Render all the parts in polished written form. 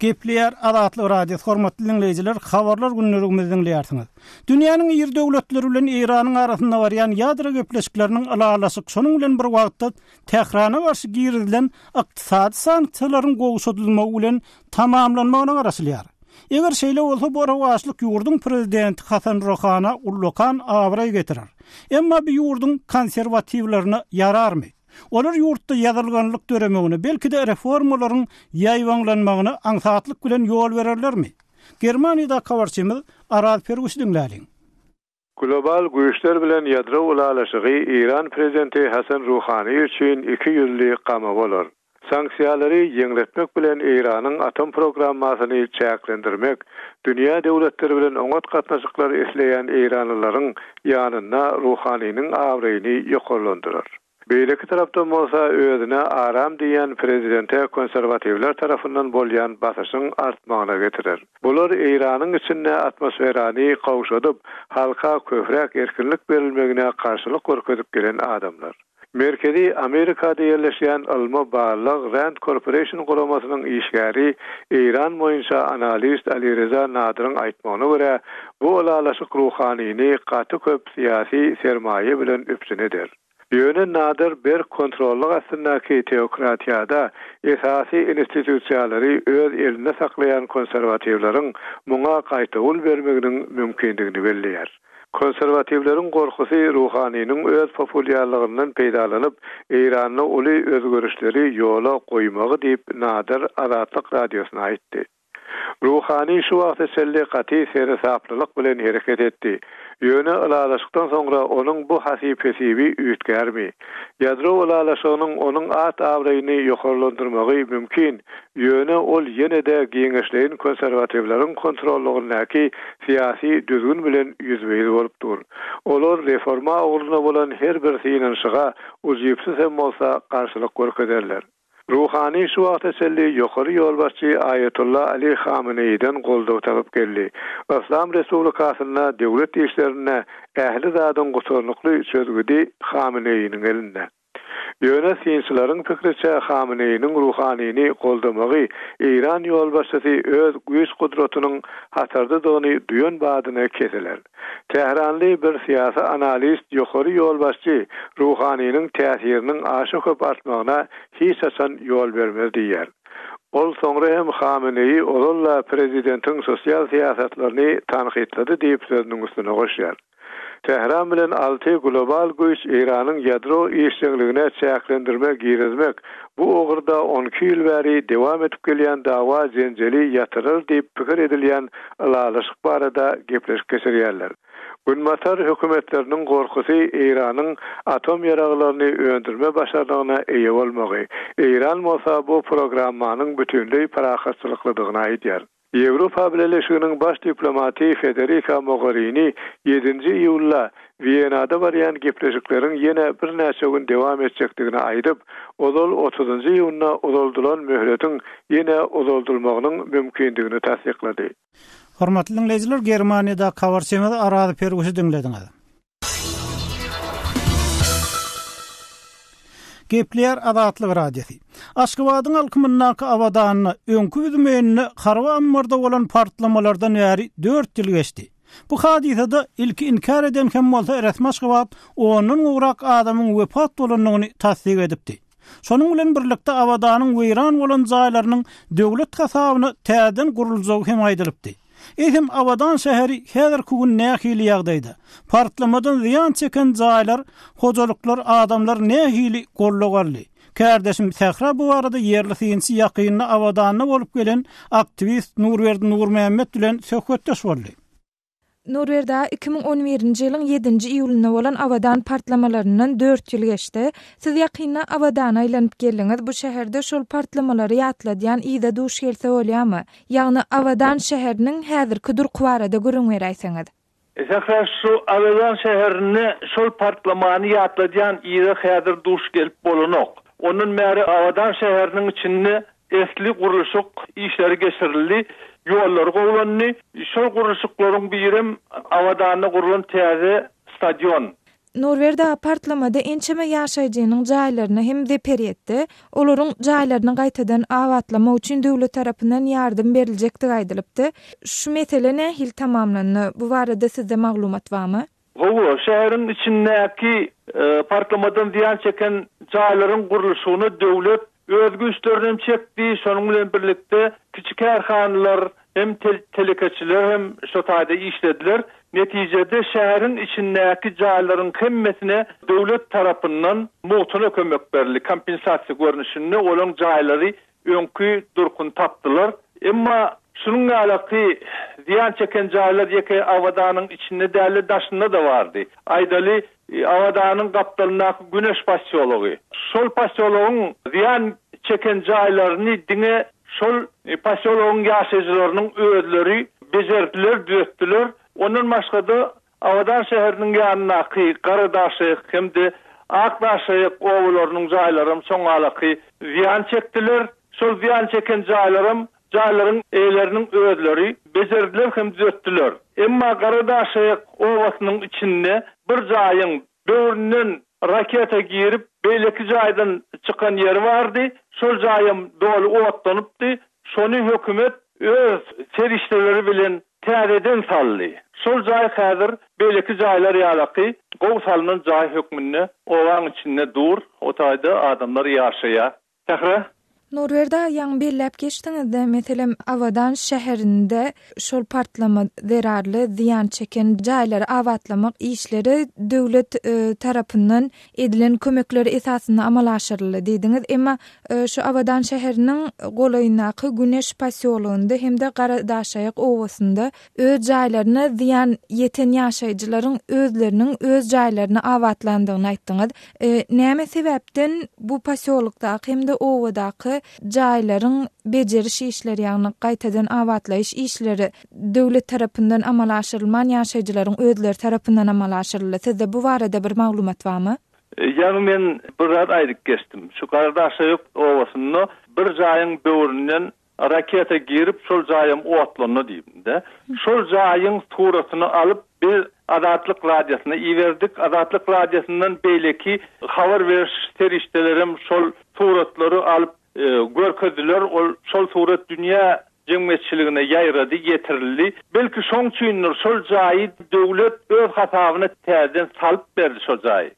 Gepleyer adatly radio hormatly dinleyijiler, habarlar günlerigimizden dinleýärsiňiz. Dünýäniň ýer döwletleri bilen Iranyň arasynda barýan ýadro gepleşikleriniň alalaşyk şonuň bilen bir wagtda Tehrana garşy girilen ykdysady sanksiýalaryň gowşatylmagy bilen tamamlanmagyna garaşylýar. Eger şeýle bolsa bu rawaçlyk ýurdun prezidenti Hasan Rouhany ullukan awray getirer. Emma bu ýurdun konserwatiwlerini yararmy? Olar yurtda ýazylganlyk döremegini, belki de reformalaryň ýaýwanlanmagyny aňsatlyk bilen ýol bererlermi? Germaniýada kawarçymyz Araz Ferguson dinläliň. Global güýçler bilen ýadro ulalaşygy Iran prezidenti Hasan Rouhany üçin 2 ýyllyk gama bolar. Sanksiýalary ýeňletmek bilen Iranyň atom programmasyny çäklendirmek, dünýä döwletleri bilen oňat gatnaşyklar esleýän Iranlylaryň ýanyna Rouhanynyň awraýyny ýokarlandyrar. Beýleki tarapdan bolsa özüne aram diýen prezidente konserwatiwler tarapyndan bolýan basyşyň artmagyna getirer. Bular Iranyň içinde atmosferany gowşadyp, halka köprek erkinlik berilmegine karşylyk görkezip gelen adamlar. Merkezi Amerika'da yerleşen Alma Bağlıq Rand Corporation guramasynyň işgäri Iran boýunça analist Ali Reza Nadir'in aýtmagyna görä, bu alalaşyk Rouhanyny gaty köp syýasy sermaýe bilen üpsünedir. Ýöne Nadir bir kontrollyk aslyndaky teokratiýada esasy institusiýalary öz eline saklayan konserwatiwlaryň muňa gaýtagyl bermeginiň mümkindigini belleýär. Konserwatiwleriň gorkusy Rouhanynyň öz populiarlygyndan peýdalanyp, Iranyň uly özgörüşleri ýola goýmagy diýip Nadir Adatlyk radiosyna aýtdy. Rouhany şu wagtda selle gaty serhesaplylyk bilen hereket etdi. Ýöne alalaşykdan soňra onuň bu hasypesibi üýtgermi? Ýadro alalaşygynyň onuň at awraýyny ýokarlandyrmagy mümkin. Ýöne ol ýene-de giňeşleýän konserwatiwleriň kontrollygynyňky syýasy düzgün bilen ýüzbeýil bolup dur. Olar reforma ugruna bolan her bir synanyşyga ujypsyz hem bolsa karşylyk görkezerler. Rouhany şu wagtda selle ýokary ýolbaşçy Ayatollah Ali Khamenei'den goldaw tapyp geldi. İslam Respublikasyna döwlet işlerine ähli zadyň gutarlykly sözgüdi Khamenei'niň elinde. Ýöne synçylaryň pikirçe Khamenei'niň Rouhanyny goldamagy Iran ýolbaşçysy öz güýç gudratynyň hatardydığını duýan badyna keseler. Tehranly bir syýasy analist ýokary ýolbaşçy Rouhanynyň täsiriniň aşy köp artmagyna hiç haçan ýol bermez diýer. Ol soňra hem Khamenei olalla prezidentiň sosial syýasatlaryny tanqidlady diýip sözüniň üstüne goşýar. Tehran bilen 6 global güýç Iranyň ýadro işçiligine çäklendirmek, girizmek bu ogurda 12 ýyl bäri dowam etip gelýän dawa jenjeli ýatyryr diýip pikir edilýän alalaşyk barada gepleşip geçirýärler. Günmatar hökümetleriniň gorkusy Iranyň atom ýaraglaryny öndürme başardygyna eýe bolmagy. Iran bolsa bu programmanyň bütünlüği parakatçylyklydygyna aýdýar. Ýewropa Birleşiginiň baş diplomati Federica Mogherini 7-nji iýulda Wienada barýan gepleşikleriň ýene bir näçe gün dowam etjekdigini aýdyp, ol 30-njy iýulda uzaldylan möhletiň ýene uzaldylmagynyň mümkindigini tasdiklady. Hormatly dinleyijiler, Germaniýada kawarçymyz Araz Ferguson dinlediňiz. Gepleyer adatlyk radiosi. Aşgabatyň alkymyndaky awdanyny öňkü üzmegini harwa ammarda bolan partlamalardan ýary 4 ýyl geçdi. Bu hadisada ilki inkar eden hem bolsa resmi Aşgabat onuň urak adamyň wepat bolanyny tasdik edipdi. Şonuň bilen birlikde awdanyň weýran bolan jaýlarynyň döwlet hasabyna täzeden guruljagy hem aýdylypdy. Ehem Awadan şäheri häzir kugun nähili ýagdaýda. Partlamadan ziýan çeken jaýlar, hojalyklar, adamlar nähili gollagarly. Kärdeşim Tehra bu arada yerli synçy ýakynyna Awdanyna bolup gelen aktivist Nurberdi Nurmehmet bilen söhbetdeş boldy. Norwegda 2011-nji ýylyň 7-nji iýulynda bolan Awadan partlamalarynyň 4 ýyl geçdi. Siz ýakynda Awdana aýlanyp geldiňiz. Bu şäherde şol partlamalary ýatladýan ýa-da duş gelse bolýarmy? Ýagny Awadan şäheriniň häzirki durqwarada görüňmer aýsaňyz. Esas şu Awadan şäherini şol partlamany ýatladýan ýa-da häzir duş gelip bolanok. Onun märi Awadan şäheriniň içinde esli gurulşyk işleri geçirildi. Ýollar gowlandy. Şol gurulşyklaryň birim Awdanyna gurulan täze stadion. Norwerda partlamada ençeme ýaşaýjynyň jaýlaryny hem de periýetde olaryň jaýlaryny gaýtadan awatlama üçin döwlet tarapyndan ýardym berilejekdi aýdylypdy. Şu mesele nähil tamamlandy? Bu barada sizde maglumat barmy? Bu şäherin içindäki partlamadan ziýan çeken jaýlaryň gurulşyny döwlet öz güýçlerini çekdi. Şonuň bilen birlikde kiçik kärhanalar hem telekeçiler hem şu taýda işlediler. Netijede şäherin içindäki jaýlaryň hemmesine döwlet tarapyndan muhtuna kömek berildi. Kompensasiýa görnüşinde olan jaýlary öňkü durkun tapdylar. Emma şunun alaky ziyan çeken jaýlar ýeke awadaanyň içinde däli daşynda da bardy. Aýdaly awadaanyň gapdalyna güneş passiology. Şol passiologyň ziyan çeken jaýlaryny diňe şol passiologyň ýaşaýjylarynyň özleri bejerdiler, düýetdiler. Onun başgada Awadan şäheriniň ýanynaky Garadaşy hemde Akdaşy owlarynyň jaýlarym soň alaky ziyan çekdiler. Şol ziyan çeken jaýlaryň eýleriniň özleri bejerdiler hem düýetdiler. Emma Garadaşy owasynyň içinde bir jaýyň böwründen raketa girip beýleki jaýdan çykan ýeri bardy. Şol jaýym dolu owatlanıpdy. Şonu hökümet öz serişdeleri bilen täzeden saldy. Şol jaý häzir beýleki jaýlar ýalaky gowy salynan jaý hökmünde owaň içinde dur, o taýda adamlar ýaşaýar. Tähre Norwerda ýaňy belläp geçdiňizde, meselem Awadan şäherinde şol partlama zerarly ziyan çeken jaýlary awatlamak işleri döwlet tarapyndan edilen kömekleri esasynda amal aşyryldy diýdiňiz. Emma şu Awadan şäheriniň golaýynaky Güneş pasiologunda hem de Garadaşaýak owasynda öz jaýlaryna ziyan ýeten ýaşaýjylaryň özleriniň öz jaýlaryna awatlandygyny aýtdyňyz. Näme sebäpden bu pasiologdaky hem de owadaky jaýlaryň bejeriş işleri ýagny gaýtadan awatlaýyş işleri döwlet tarapyndan amal aşyrylman ýaşaýjylaryň özleri tarapyndan amal aşyryldy. Sizde bu barada bir maglumat barmy? Yani men bir zat aýdyp geçdim. Şu Garadaşaýak owasyny bir jaýyň böwründen raketa girip şol jaýym owatlandy diýipdi. Şol jaýyň suratyny alyp bir Azatlyk radiosyna iwerdik. Azatlyk radiosundan beýleki habar beriş serişdelerim şol suratlary alyp görkezdiler. Şol surat dünýä jemgyýetçiligine ýaýrady, ýetirildi. Belki şoň üçin şol jaýy döwlet öz hasabyna täzeden salyp berdi şol jaýy.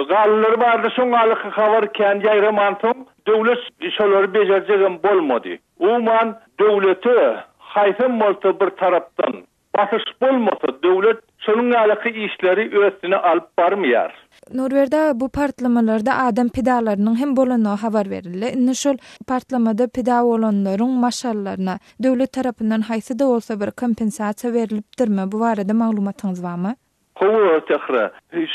Gallar bardy, şoň alaky habar kän ýaýraman soň döwlet şolary bejerjegen bolmady. Uman döwleti haýsam bolsa bir tarapdan basyş bolmasa döwlet şonuň alaky işleri öýsine alyp barmýar. Norwerda bu partlamalarda adam pedalarynyň hem bolanyny habar berildi. Indi şol partlamada peda bolanlaryň maşallaryna döwlet tarapyndan haýsy da bolsa bir kompensasiýa berilipdirmi? Bu barada maglumatyňyz barmy? Howa tähre.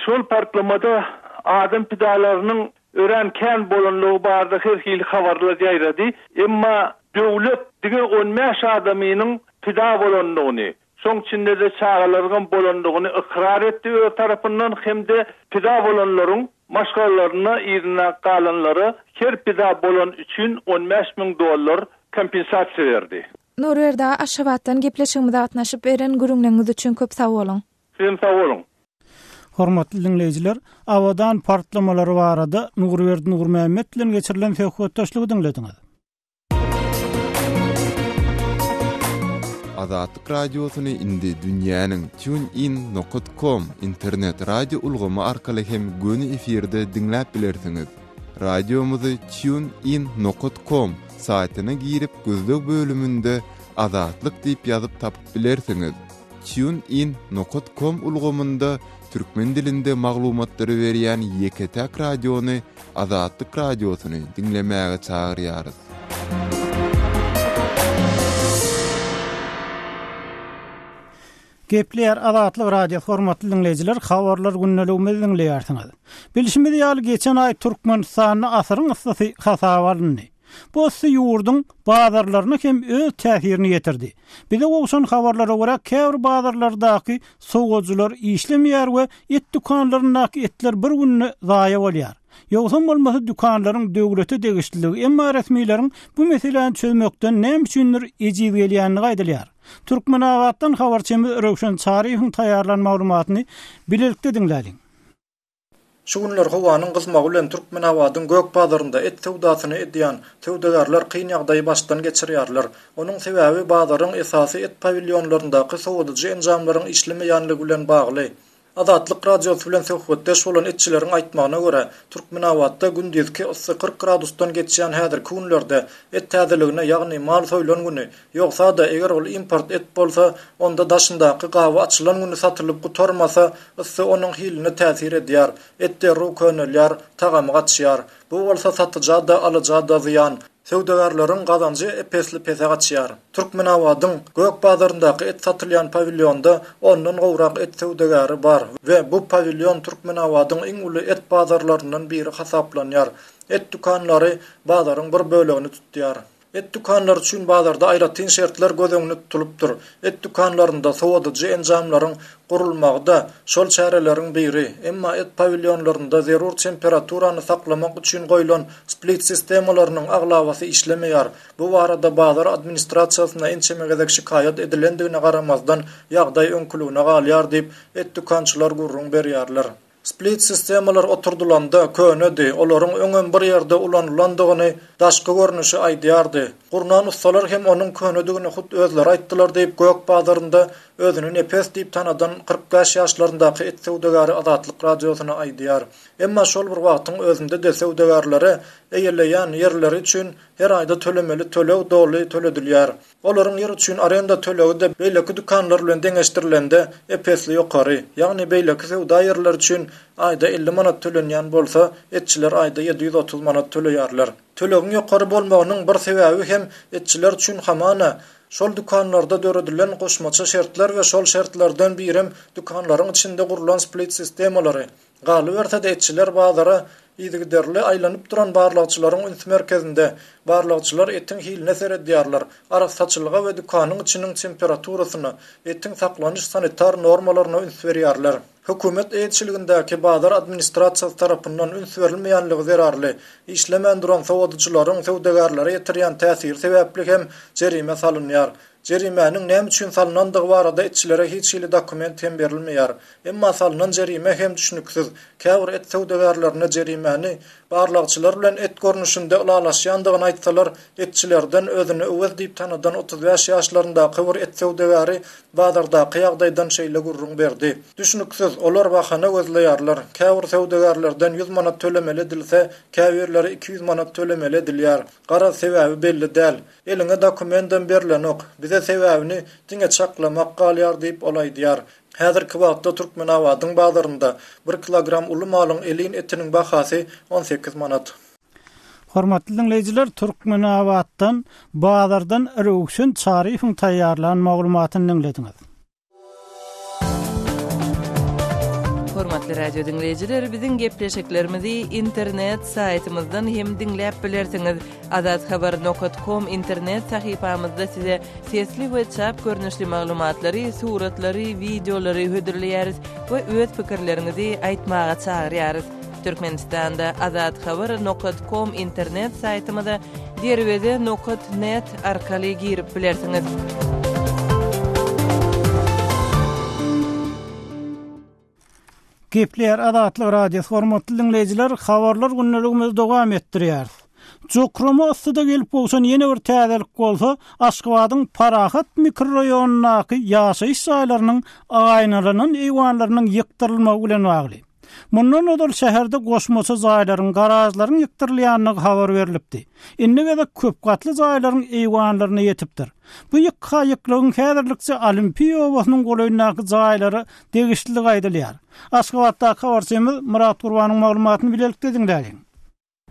Şol partlamada adam pedalarynyň örenken bolanlygy bardy, her hil habarlar ýaýrady. Emma döwlet dige 15 adamynyň peda bolanlygyny soň içinde de çağalaryň bolanlygyny ikrar etdi öz tarapyndan hem de pida bolanlaryň maşgalaryna ýerine galanlary her pida bolan üçin $15,000 kompensasiýa berdi. Norwerda aşawatdan gepleşigimizde gatnaşyp beren gürüňiňiz üçin köp sag bolun. Siz sag bolun. Hormatly dinleyijiler, Awadan partlamalary barada Nurwerdi Nurmehmet bilen geçirilen söhbetdeşligi dinlediňiz. Azatlyk radiosyny indi dünýäniň tunein.com internet radio ulgamy arkaly hem göni efirde dinläp bilersiňiz. Radiomuzy tunein.com saýtyna girip gözlük bölümünde Azatlyk diýip ýazyp tapyp bilersiňiz. tunein.com ulgamynda türkmen dilinde maglumatlary berýän Ýeketäk radiony Azatlyk radiosyny dinlemäge çagyrýarys. Gepler Azatlyk radio hormatly dinleyijiler, habarlar günneligimizi dinleýärsiňiz. Bilişimiz ýaly geçen ay Türkmenistanyň asyryň ysy hasabarlyny. Bu ýurdun bazarlaryna hem öz täsirini ýetirdi. Bize oňşan habarlara görä käbir bazarlardaky sowgaçylar işlemýär we et dukanlarynaky etler bir günne zaýa bolýar. Ýogsa bolmasa dukanlaryň döwlete degişligi emma resmiýlerin bu meseleni çözmekden näme üçindir ejip gelýänini gaýdylýar. Türkmen Awatdan habarçymyz Röwşen Çariýewiň taýýarlan maglumatyny bilelikde dinläýin. Şu günler howanyň gyzmagy bilen Türkmenawadyň gök bazarynda et sowdasyny edýän sowdagarlar kyn ýagdaý başdan geçirýärler. Onuň sebäbi bazaryň esasy et pavilyonlaryndaky sowdagy enjamlaryň işlemeýänligi bilen bagly. Azatlyk radiosu bilen söhbetde şolan etçileriň aýtmagyna görä, Türkmenawatda gündizki 40 gradusdan geçýän häzir günlerde et täzeligine, ýagny mal soýlan güni, ýoksa da eger ol import et bolsa, onda daşyndaky gawy açylan güni satylyp gutarmasa, ysy onuň hiline täsir edýär. Etde ruh könelýär, tagamy gatşýar. Bu bolsa satyjy da alyjy da ziyan. Sowdagarlaryň gazancı epesli pese gatşýar. Türkmenawadyň gök bazaryndaky et satylýan pavilyonda ondan gowrak et sowdagary bar we bu pavilyon Türkmenawadyň iň uly et bazarlaryndan biri hasaplanýar. Et dukanlary bazaryň bir bölegini tutýar. Et dukanlar üçin bazarda aýratyn şertler göz tutulupdyr. Et dukanlarynda sowdagy enjamlaryň gurulmagda şol çäreleriň biri. Emma et pavilyonlarynda zerur temperaturany saklamak üçin goýulan split sistemalarynyň aglawasy işlemeýär. Bu barada bazar administrasiýasyna ençemegedek şikaýat edilendigine garamazdan ýagdaý öňkülügine galýar diýip et dukançylar gurrun berýärler. Split sistemalar oturdulanda könedi, olaryň öňen bir ýerde ulanlandygyny daşky görnüşi aýdýardy. Gurnan ustalar hem onuň könedigini hut özleri aýtdylar diýip gök bazarynda özüni nepes diýip tanadan 45 ýaşlaryndaky et sowdagary Azatlyk radiosyna aýdýar. Emma şol bir wagtyň özünde de sowdagarlary eýeleýän ýerleri üçin her aýda tölemeli tölew doly töledilýär. Olaryň ýer üçin arenda төлegi de beýleki dukanlar bilen deňeşdirilende epesli ýokary. Ýagny beýleki sowda ýerleri üçin aýda 50 manat tölenýän bolsa, etçiler aýda 730 manat töleýärler. Tölegiň ýokary bolmagynyň bir sebäbi hem etçiler üçin hamana şol dukanlarda döredilen goşmaça şertler we şol şertlerden birim dukanlaryň içinde gurulan split sistemlary. Galy berse etçiler bazara ýygyderli aýlanyp duran barlagçylaryň üns merkezinde barlagçylar etin hiline seredýärler. Arassaçylyga we dukanyň içiniň temperaturasyny, etin saklanyş sanitar normalaryna üns berýärler. Hökümet etçiligindäki bazar administrasiýasy tarapyndan üns berilmeýänligi zerarly. İşlemän duran sowdaçylaryň sowdagarlara ýetirýän täsir sebäpli hem jerime salynýar. Jerimäniň näme üçin salynandygy barada etçilere hiç hili dokument hem berilmeýär. Emma salynan jerime hem düşünüksiz. Käbir et sowdagarlaryna jerimäni barlagçylar bilen et görnüşinde ulalaşýandygyny aýtsalar, etçilerden özüni öwez diýip tanadan 35 ýaşlaryndaky bir et sowdagary bazardaky ýagdaýdan şeýle gurrun berdi. Düşünüksiz, olar bahana gözleýärler. Käbir sowdagarlardan 100 manat tölemeli edilse, käbirleri 200 manat tölemeli edilýär. Gara sebäbi belli däl. Eline dokumentten berilen ok. Bize sebäbini diňe çaklamak galýar diýip olaýdýar. Häzirki wagtda Türkmenawadyň bazarynda 1 kilogram uly malyň elin etiniň bahasy 18 manat. Hormatly dinleyijiler, Türkmenawatdan bazardan örüksün taryhyň taýýarlanan maglumatyny dinlediňiz. Hormatly radio dinleyijiler, biziň gepleşiklerimizi internet saytymyzdan hem dinläp bilersiňiz. azathabar.com internet sahypamyzda size sesli we çap görnüşli maglumatlary, suratlary, videolary hödürleýäris we öz pikirlerinizi aýtmaga çagyrýarys. Türkmenistanda azathabar.com internet saytymyza derwede.net arkaly girip bilersiňiz. Gepler Azatlyk radiosu hormatly dinleyijiler, habarlar günneligimiz dowam etdirýär. Jokrama ostyda gelip bolsan ýene bir täzelik bolsa, Aşgabatyň Parahat mikroraýonunaky ýaşaýyş saýlarynyň aýnalarynyň eýwanlarynyň ýyktyrylmagy bilen bagly. Mundan öňe şäherde goşmaça zaýlaryň, garajlaryň ýyktyrylýanyny habar berilipdi. Indi de köp gatly zaýlaryň eýwanlaryna ýetipdir. Bu ýykylygyň häzirlikçe Olimpiýa obasynyň golaýynaky zaýlary degişli gaýdylýar. Aşgabatdaky habarçymyz Murat Gurbanyň maglumatyny bilelik dediňler.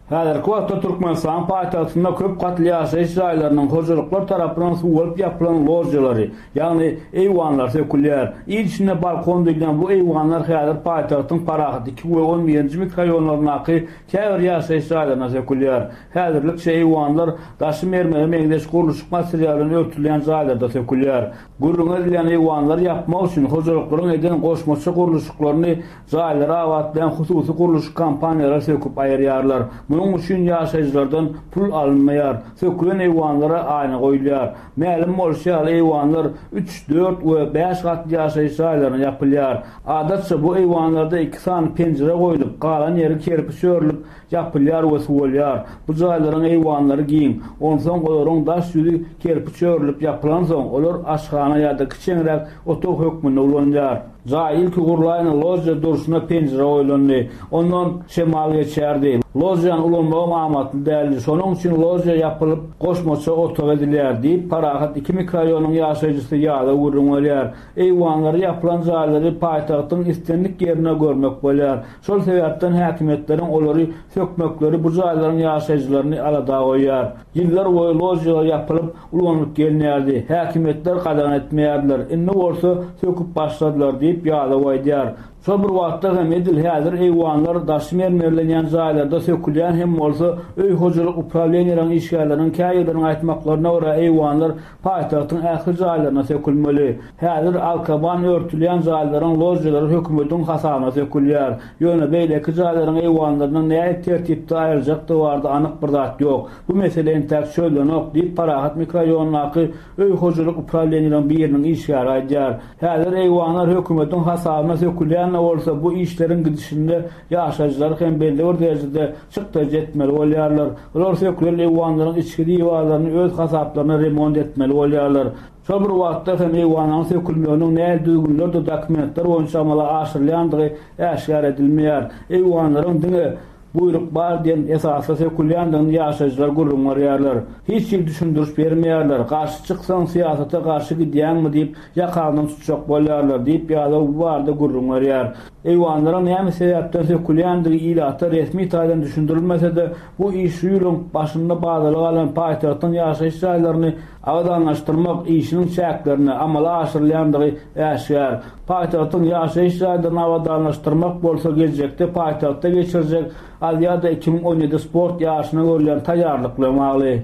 Häzirki wagtda Türkmenistan paýtagtynda köp gatly ýaşaýyş zaýlarynyň hojuluklar tarapyndan suwulyp ýapylan lojalary, ýagny eýwanlar sökülýär. İçinde balkon diýilen bu eýwanlar häzir paýtagtyň Parahat 2 we 11-nji mikroraýonlarynaky käbir ýaşaýyş zaýlaryna sökülýär. Häzirlikçe eýwanlar daşy mermer meňdeş guruluşyk materialyny örtülýän zaýlarda sökülýär. Gurrun edilen eýwanlar ýapmak üçin hojuluklaryň eden goşmaça guruluşyklaryny zaýlara awatlayan hususy guruluş kampaniýalary söküp aýyrýarlar. Bunun üçün yaşayıcılardan pul alınmayar. Sökülen eyvanlara ayna koyular. Məlum bolşal eyvanlar 3, 4 ve 5 kat yaşayıcı aylarına yapılar. Adatça bu eyvanlarda 2 san pencere koyulup, kalan yeri kerpiç örülüp yapılar ve suvalyar. Bu ayların eyvanları giyin. Ondan oların daş yüzü kerpiç örülüp yapılan son olur aşkhana ya da kiçenrek otok hükmünde ulanlar. Zahil ki gurlayna lojya duruşuna pencere oylandı. Ondan şemal geçerdi. Lojyan ulanmağım amatlı değerli. Sonun için lojya yapılıp koşmaça otok ediler deyip parahat 2 mikrorayonun yaşayıcısı yağda vurulmalar. Eyvanları yapılan zahilleri payitahtın istenlik yerine görmek bolar. Sol sebepten hakimiyetlerin olary sökmekleri bu zahillerin yaşayıcılarını alada koyar. Yıllar boyu lojyalar yapılıp ulanıp gelinirdi. Hakimiyetler kadan etmeyerdiler. İnne olsa söküp başladılar deyip yağda koydular. Şol bir wagtda hem edil häzir eywanlar daş mermerlenýän jaýlarda sökülýän hem bolsa öý hojalyk upravleniýanyň işgärläriniň käýelerini aýtmaklaryna görä eywanlar paýtagtyň ähir jaýlaryna sökülmeli. Häzir alkaban örtülýän jaýlaryň lojjalary hökümetiň hasabyna sökülýär. Ýöne beýleki jaýlaryň eywanlarynyň näme tertipde aýyrjakdy bardy anyk bir zat ýok. Bu meseleni täk şöýlenok diýip parahat mikroraýonlaky öý hojalyk upravleniýanyň biriniň işgäri aýdýar. Häzir eywanlar hökümetiň hasabyna sökülýän olsa bu işlerin gidişinde yaşayıcılar hem belli bir derecede çıktı etmeli olayarlar. Olar sökülen eyvanların içki divalarını öz hasaplarına remont etmeli olayarlar. Şol bir wagtda hem eyvanların sökülmeýäniniň näme düýgünler de dokumentler boýunça amala aşyrylýandygy äşkär edilmeýär. Eyvanlaryň diňe buyruk bar diýen esasy sökülýändiň yaşayıcılar gurulmaýarlar. Hiç kim düşündürüş bermeýärler. Garşy çyksaň siýasata garşy gidýänmi diýip ýakardan tutjak bolýarlar diýip ýa-da bu barada gurulmaýar. Eyvanlara näme sebäpden sökülýändigi ilata resmi taýdan düşündirilmese de bu iş ýylyň başynda bagdalyk alan paýtagtyň ýaşaýyş jaýlaryny awdanlaşdyrmak işiniň çäklerini amala aşyrylýandygy äşkär. Paýtagtyň ýaşaýyş jaýlaryny awdanlaşdyrmak bolsa gelecekde paýtagtda geçirecek Aliyada 2017 sport ýaşyna görülen taýýarlyklary magly.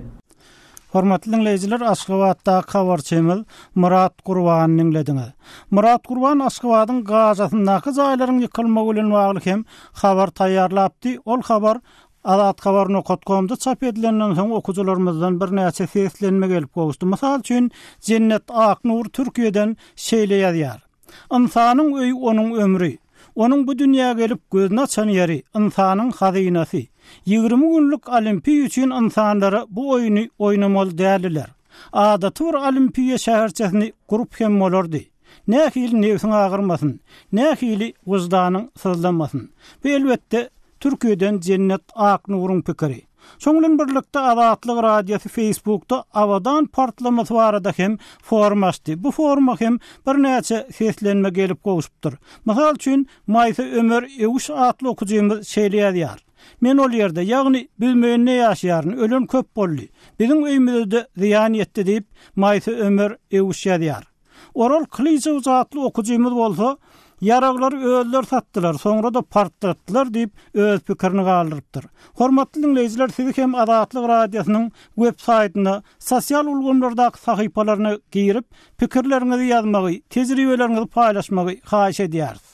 Hormatly dinleyijiler, Aşgabatda habarçymyz Murat Gurbanyň dinlediňiz. Murat Gurban Aşgabatyň gazatyndaky jaýlaryň ýykylmagy bilen bagly hem habar taýýarlapdy. Ol habar adathabar.com'da çap edilenden soň okuwçylarymyzdan bir näçe seslenme gelip gowuşdy. Mysal üçin Cennet Aknur Türkiýeden şeýle ýazýar. Insanyň öýü onuň ömrü. Onun bu dünýäge gelip gözüne açan ýeri insanyň hazynasy. 20 günlük olimpiýa üçin insanlara bu oýuny oýnamaly däldiler. Adaty bir olimpiýa şäherçesini gurup hem bolardy. Nähili nefsiň agyrmasyn, nähili wyjdanyň sızlanmasyn. Bu elbetde Türkiýeden Cennet Aknuryň pikiri. Şoňlan birlikde Adatlyk radiosu Facebook'da awadan partlamasy barada hem forum açdy. Bu foruma hem bir näçe seslenme gelip gowuşupdyr. Mysal üçin Maýsa Ömer Ewuş atly okuwçymyz şeýleýär. Men ol ýerde, ýagny bilmeýän ne ýaşaýaryn, ölüm köp boldy. Biziň öýümizde ziýan ýetdi diýip Maýsa Ömer Ewuş ýazýar. Oral Klyza zatly okuwçymyz bolsa, yaraglary öldür satdylar, soňra da partlatdylar diýip öz pikirini galdyrypdyr. Hormatly dinleyijiler, siz hem Adatlyk radiosynyň web saýtyna, sosial ulgamlardaky sahypalaryna girip, pikirleriňizi ýazmagy, tejribelerinizi paýlaşmagy haýyş edýäris.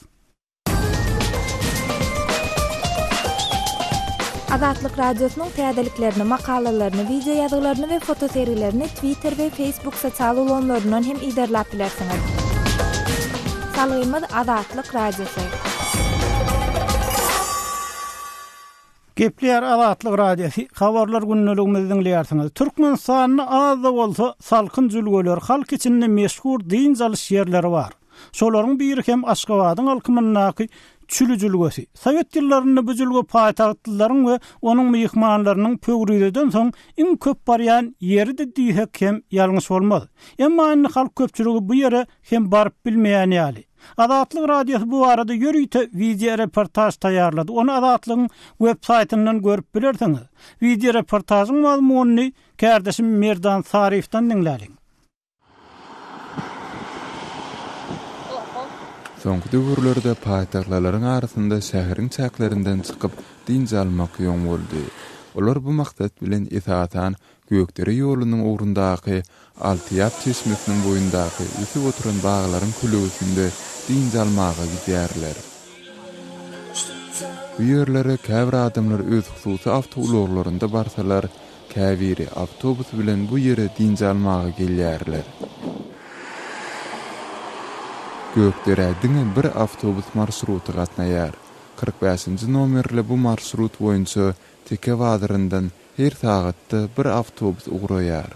Adatlyk radiosynyň täzeliklerini, makalalaryny, video ýazgylaryny we fotoseriýelerini Twitter we Facebook sosial ulgamlaryndan hem iderläp bilersiňiz. Salgymyz Adatlyk radiosu. Gepler Adatlyk radiosu. Habarlar günneligimizi dinleýärsiňiz. Türkmenistanyň az da bolsa salkyn jülgeler, halk içinde meşhur din jalyş ýerleri bar. Şolaryň biri hem Aşgabatyň alkymyndaky Çülü jülgesi. Sowet ýyllaryny bu jülge paýtagtlaryň we onuň myhmanlarynyň pöwrüden soň iň köp barýan ýeri de diýsek hem ýalňyş bolmaz. Emma indi halk köpçüligi bu ýere hem baryp bilmeýän ýaly. Adatlyk radiosu bu arada ýörüýte video reportaj taýýarlady. Onu Adatlygyň web saýtyndan görüp bilersiňiz. Video reportasyň mazmunyny kärdeşim Merdan Sarifdan dinläliň. Soňky döwürlerde paýtaklaryň arasynda şäheriň çäklerinden çykyp dinji almak ýoň boldy. Olar bu maksat bilen esatan Gökdere ýolunyň ugrundaky Altyap çeşmesiniň boýundaky üsüp oturan baglaryň kulübesinde dinji almaga gidýärler. Bu yerlere käbir adamlar öz hususy awtobuslarynda barsalar, käbiri awtobus bilen bu yere dinji almagy gelýärler. Gökdere'den bir awtobus marşruty gatnaýar. 45-nji nomerli bu marşrut boýunça Teke wadyryndan her sagatda bir awtobus ugraýar.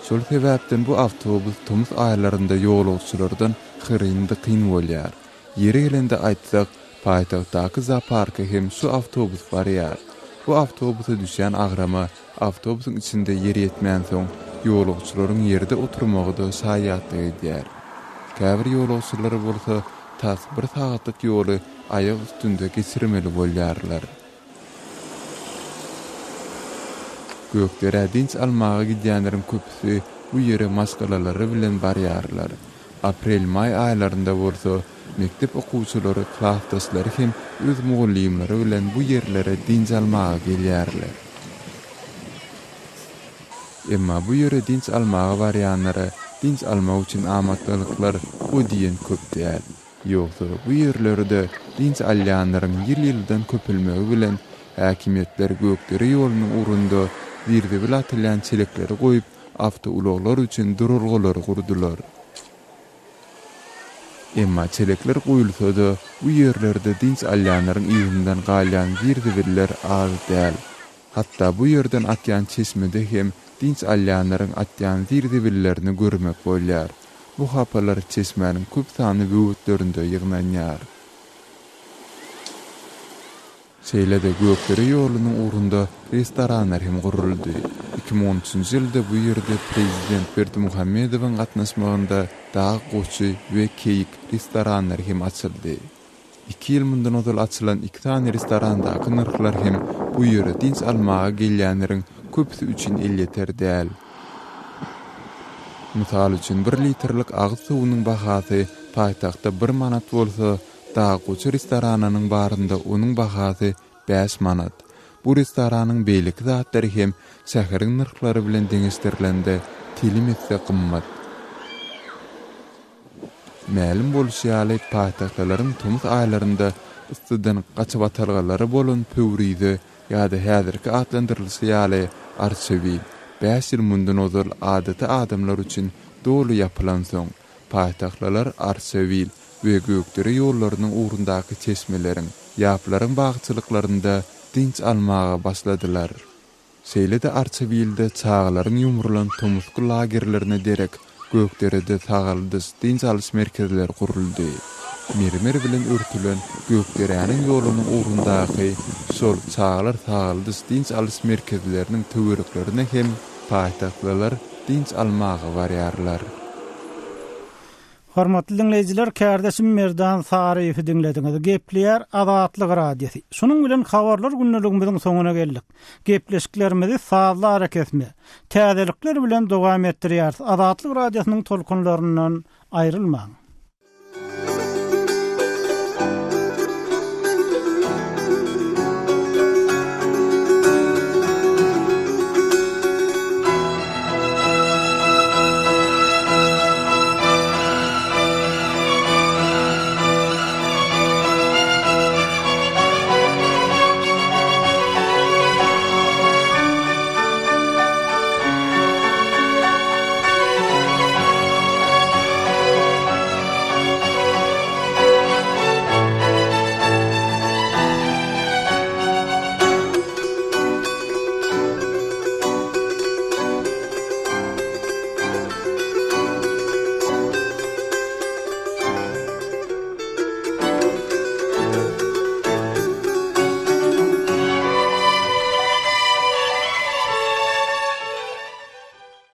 Şol sebäpden bu awtobus Tumus aýlarynda ýolagçylardan hyryndy kyn bolýar. Ýeri gelende aýtsak, paýtagtdaky zooparka hem şu awtobus barýar. Bu awtobusa düşýän agrama awtobusyň içinde ýeri ýetmän soň ýolagçylaryň ýerde oturmagy da saýatlyk edýär. Käbir ýolagçylary bolsa tas bir sagatlyk ýoly aýak üstünde geçirmeli bolýarlar. Gökdere dinç almagy gidýänlerin köpüsi bu ýere maskalalary bilen barýarlar. Aprel-may aýlarynda bolsa mektep okuwçylary, klassdaşlary hem öz mugallimlary bilen bu ýerlere dinç almagy gelýärler. Emma bu ýere dinç almagy barýanlary dinç almak üçin amatdylyklar o diýen köp däl. Ýogsa bu ýerlerde dinç alýanlaryň ýyl-ýyldan köpülmegi bilen häkimetler Gökdere ýolunyň urunda birde bilen atylýan çelekleri goýup awtobuslar üçin durulgylary gurdular. Emma çelekler goýulsa-da bu ýerlerde dinç alýanlaryň ýygynyň galýan birde-birler az däl. Hatda bu ýerden atýan çeşmede hem dinç alýanlaryň atýan birde-birlerini görmek bolýar. Bu hapalar çeşmäniň köp sany böwetlerinde ýygnanýar. Şeýle-de Gökdere ýolunyň urunda restoranlar hem guruldy. 2013-nji ýylda bu ýerde prezident Berdimuhammedowyň gatnaşmagynda Dağ Goçy we Keyik restoranlar hem açyldy. 2 ýyl mundan ozal açylan 2 tane restorandaky narxlar hem bu ýere dinç almagy gelýänleriň köpüsi üçin elýeter däl. Misal üçin 1 litrlik agyz suwunyň bahasy paýtagtda 1 manat bolsa, Dağ Goçy restoranynyň barynda onuň bahasy 5 manat. Bu restoranyň beýleki zatlary hem şäheriň narxlary bilen deňeşdirilende tilimetse gymmat. Ma'lum bolýaly paýtagtlaryň Tumus aýlarynda üstüden gaçyp atalgalary bolan Pöwrize ýa-da häzirki adlandyrylýaly Arçevil 5 ýyl mundan ozal adaty adamlar üçin dolu ýapylan soň paýtagtlar Arçevil we Gökdere ýollarynyň urundaky çeşmeleriň, ýaplaryň bagçylyklarynda dinç almaga başladylar. Şeýle-de Arçevilde çağlaryň ýumrulan Tumusky lagerlerine derek Gökdere'de tagaldyş dinç alys merkezleri guruldy. Mermer bilen örtülen Gökdere'niň ýolunyň urundaky şol çağlar tagaldyş dinç alys merkezleriniň töwereklerine hem paýtagtlar dinç almagy barýarlar. Hormatly dinleýijiler, kärdeşim Merdan Sariýewi dinlediňiz. Gepleýär Azatlyk radiosi. Şunuň bilen habarlar günneligimiziň soňuna geldik. Gepleşiklerimizi sazly hareketme, täzelikler bilen dowam etdirýär. Azatlyk radiosynyň tolkunlaryndan aýrylmaň.